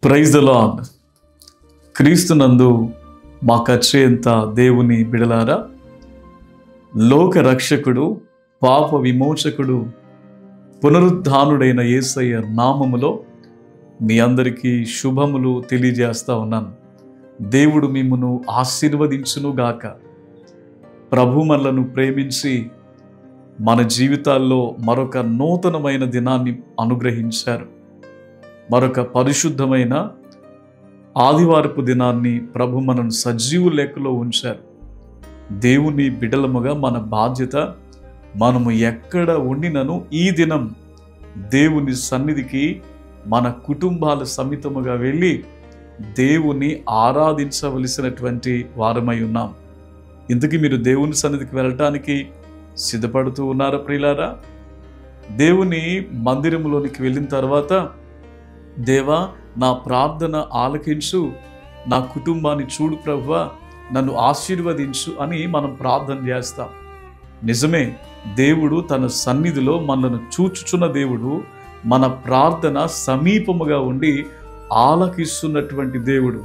Praise the lord. క్రీస్తునందు మాకచ్చేంత దేవుని బిడలారా, లోక రక్షకుడు, పాప విమోచకుడు, పునరుద్ధానుడైన యేసయ్య నామములో మీ అందరికీ శుభములు తెలియజేస్తా ఉన్నాను. దేవుడు మిమ్మును ఆశీర్వదించునుగాక. ప్రభు మనలను ప్రేమించి మన జీవితాల్లో మరొక నూతనమైన దినాన్ని అనుగ్రహించారు. మరొక పరిశుద్ధమైన ఆదివారపు దినాన్ని ప్రభు మనను సజీవు లెక్కలో ఉంచారు. దేవుని బిడలముగా మన బాధ్యత, మనము ఎక్కడ ఉండినను ఈ దినం దేవుని సన్నిధికి మన కుటుంబాల సమితముగా వెళ్ళి దేవుని ఆరాధించవలసినటువంటి వారమై ఉన్నాం. ఇంతకీ మీరు దేవుని సన్నిధికి వెళ్ళటానికి సిద్ధపడుతూ ఉన్నారా ప్రియులారా? దేవుని మందిరంలోనికి వెళ్ళిన తర్వాత, దేవా నా ప్రార్థన ఆలకించు, నా కుటుంబాన్ని చూడు ప్రభువా, నన్ను ఆశీర్వదించు అని మనం ప్రార్థన చేస్తాం. నిజమే, దేవుడు తన సన్నిధిలో మనను చూచుచున్న దేవుడు, మన ప్రార్థన సమీపముగా ఉండి ఆలకిస్తున్నటువంటి దేవుడు.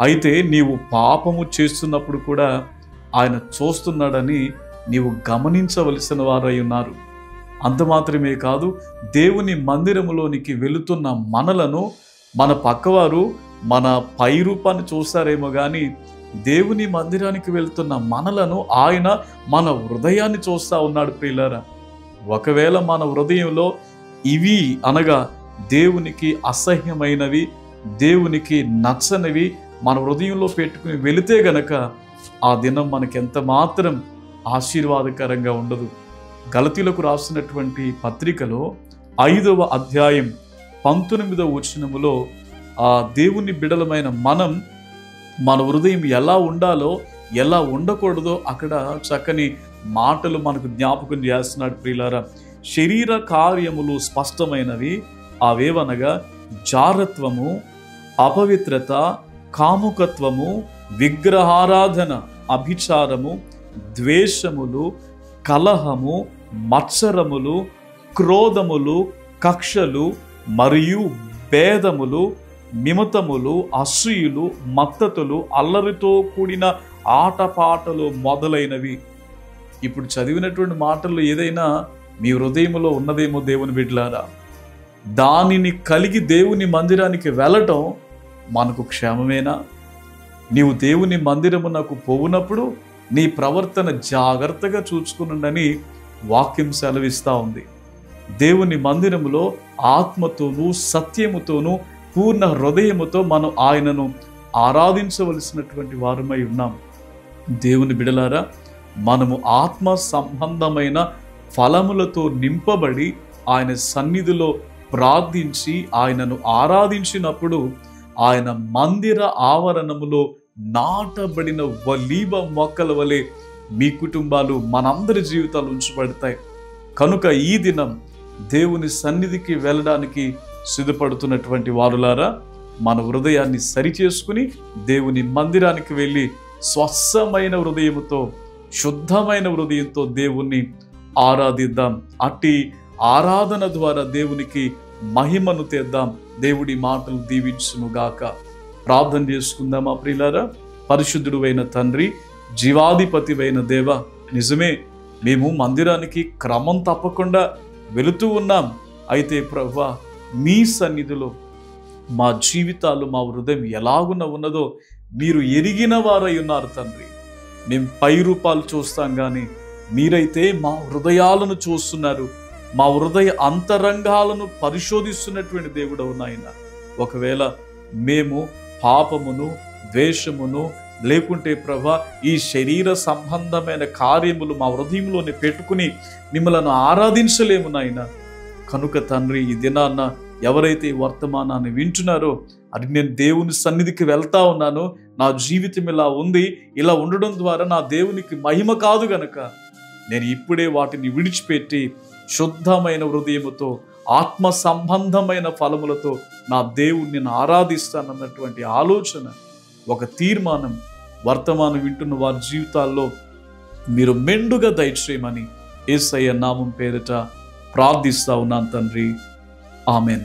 అయితే నీవు పాపము చేస్తున్నప్పుడు కూడా ఆయన చూస్తున్నాడని నీవు గమనించవలసిన వారై ఉన్నారు. అంత మాత్రమే కాదు, దేవుని మందిరములోనికి వెళుతున్న మనలను మన పక్కవారు మన పై రూపాన్ని చూస్తారేమో కానీ దేవుని మందిరానికి వెళ్తున్న మనలను ఆయన మన హృదయాన్ని చూస్తూ ఉన్నాడు ప్రియులారా. ఒకవేళ మన హృదయంలో ఇవి అనగా దేవునికి అసహ్యమైనవి, దేవునికి నచ్చనివి మన హృదయంలో పెట్టుకుని వెళితే గనక ఆ దినం మనకెంత మాత్రం ఆశీర్వాదకరంగా ఉండదు. గలతీలకు రాసినటువంటి పత్రికలో 5వ అధ్యాయం 19వ వచనములో ఆ దేవుని బిడలమైన మనం మన హృదయం ఎలా ఉండాలో, ఎలా ఉండకూడదో అక్కడ చక్కని మాటలు మనకు జ్ఞాపకం చేస్తున్నాడు ప్రియులారా. శరీర కార్యములు స్పష్టమైనవి, అవేవనగా జారత్వము, అపవిత్రత, కాముకత్వము, విగ్రహారాధన, అభిచారము, ద్వేషములు, కలహము, మత్సరములు, క్రోధములు, కక్షలు మరియు భేదములు, మిమతములు, అసూయులు, మత్తతులు, అల్లరితో కూడిన ఆటపాటలు మొదలైనవి. ఇప్పుడు చదివినటువంటి మాటల్లో ఏదైనా మీ హృదయంలో ఉన్నదేమో దేవుని బిడ్డలారా. దానిని కలిగి దేవుని మందిరానికి వెళ్ళటం మనకు క్షేమమేనా? నీవు దేవుని మందిరమునకు పోవునప్పుడు నీ ప్రవర్తన జాగ్రత్తగా చూసుకునుండని వాక్యం సెలవిస్తూ ఉంది. దేవుని మందిరములో ఆత్మతోనూ సత్యముతోనూ పూర్ణ హృదయముతో మనం ఆయనను ఆరాధించవలసినటువంటి వారమై ఉన్నాం. దేవుని బిడలారా, మనము ఆత్మ సంబంధమైన ఫలములతో నింపబడి ఆయన సన్నిధిలో ప్రార్థించి ఆయనను ఆరాధించినప్పుడు ఆయన మందిర ఆవరణములో నాటబడిన ఒలీవ మొక్కల వలె మీ కుటుంబాలు, మనందరి జీవితాలు ఉంచబడతాయి. కనుక ఈ దినం దేవుని సన్నిధికి వెళ్ళడానికి సిద్ధపడుతున్నటువంటి వారులారా, మన హృదయాన్ని సరిచేసుకుని దేవుని మందిరానికి వెళ్ళి స్వచ్ఛమైన హృదయముతో, శుద్ధమైన హృదయంతో దేవుణ్ణి ఆరాధిద్దాం. అట్టి ఆరాధన ద్వారా దేవునికి మహిమను తెద్దాం. దేవుడి మాటలు దీవించునుగాక. ప్రార్థన చేసుకుందామా ప్రియులారా? పరిశుద్ధుడు అయిన తండ్రి, జీవాధిపతివైన దేవ, నిజమే మేము మందిరానికి క్రమం తప్పకుండా వెళుతూ ఉన్నాం. అయితే ప్రభువా, మీ సన్నిధిలో మా జీవితాలు, మా హృదయం ఎలాగున ఉన్నదో మీరు ఎరిగిన వారై ఉన్నారు తండ్రి. మేము పై రూపాలు చూస్తాం కానీ మీరైతే మా హృదయాలను చూస్తున్నారు. మా హృదయ అంతరంగాలను పరిశోధిస్తున్నటువంటి దేవుడవు నాయన. ఒకవేళ మేము పాపమును, ద్వేషమును, లేకుంటే ప్రభా ఈ శరీర సంబంధమైన కార్యములు మా హృదయంలోనే పెట్టుకుని మిమ్మల్ని ఆరాధించలేము నాయన. కనుక తండ్రి, ఈ దినాన్న ఎవరైతే ఈ వర్తమానాన్ని వింటున్నారో, అది నేను దేవుని సన్నిధికి వెళ్తా ఉన్నాను, నా జీవితం ఇలా ఉంది, ఇలా ఉండడం ద్వారా నా దేవునికి మహిమ కాదు గనక నేను ఇప్పుడే వాటిని విడిచిపెట్టి శుద్ధమైన హృదయముతో, ఆత్మ సంబంధమైన ఫలములతో నా దేవుణ్ణి ఆరాధిస్తానన్నటువంటి ఆలోచన, ఒక తీర్మానం వర్తమానం వింటున్న వారి జీవితాల్లో మీరు మెండుగా దయచేయమని యేసయ్య నామం పేరిట ప్రార్థిస్తా ఉన్నాను తండ్రి. ఆమెన్.